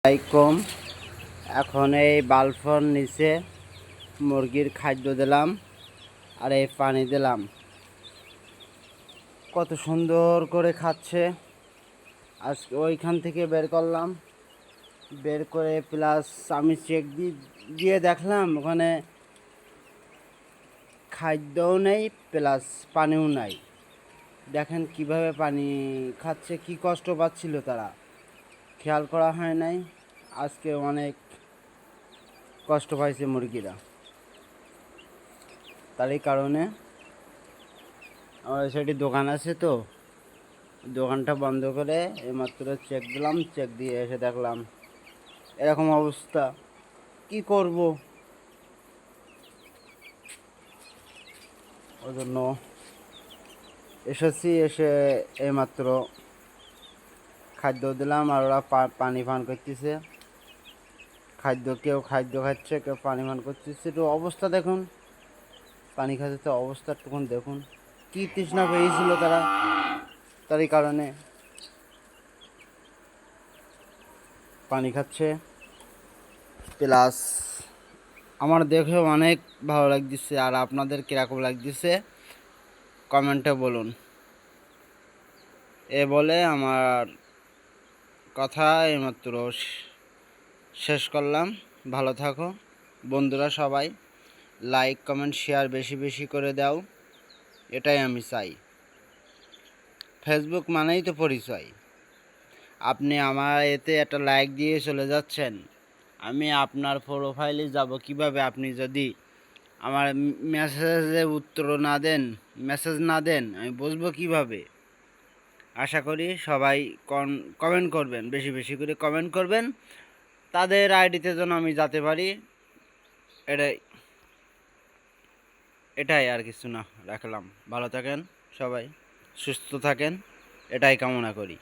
আলাইকুম। এখন এই বাল্বর নিচে মুরগির খাদ্য দিলাম আর এই পানি দিলাম। কত সুন্দর করে খাচ্ছে। আজকে ওইখান থেকে বের করলাম, বের করে প্লাস আমি চেক দিয়ে দেখলাম ওখানে খাদ্যও নেই প্লাস পানিও নাই। দেখেন কিভাবে পানি খাচ্ছে, কি কষ্ট পাচ্ছিল তারা, খেয়াল করা হয় নাই। আজকে অনেক কষ্ট পাইছে মুরগিরা। তারই কারণে আমার সেটি দোকান আছে, তো দোকানটা বন্ধ করে এইমাত্র চেক দিলাম। চেক দিয়ে এসে দেখলাম এরকম অবস্থা। কি করব, ওই জন্য এসেছি। এসে এইমাত্র খাদ্য দিলাম আর ওরা পানি পান করতেছে। কেউ খাদ্য খাচ্ছে, কেউ পানি পান করতেছে। একটু অবস্থা দেখুন, পানি খাচ্ছে তো অবস্থা তখন দেখুন। কি তৃষ্ণা পেয়েছিল তারা, তারই কারণে পানি খাচ্ছে। প্লাস আমার দেখে অনেক ভালো লাগতেছে। আর আপনাদের কীরকম লাগতেছে কমেন্টে বলুন। এ বলে আমার কথা এইমাত্র শেষ করলাম। ভালো থাকো বন্ধুরা, সবাই লাইক কমেন্ট শেয়ার বেশি বেশি করে দাও, এটাই আমি চাই। ফেসবুক মানেই তো পরিচয়। আপনি আমার এতে একটা লাইক দিয়ে চলে যাচ্ছেন, আমি আপনার প্রোফাইলে যাব কিভাবে? আপনি যদি আমার মেসেজে উত্তর না দেন, মেসেজ না দেন, আমি বুঝবো কিভাবে? আশা করি সবাই কমেন্ট করবেন, বেশি বেশি করে কমেন্ট করবেন, তাদের আইডিতে যেন আমি যেতে পারি। এটাই এটাই আর কিছু না। রাখলাম। ভালো থাকেন সবাই, সুস্থ থাকেন, এটাই কামনা করি।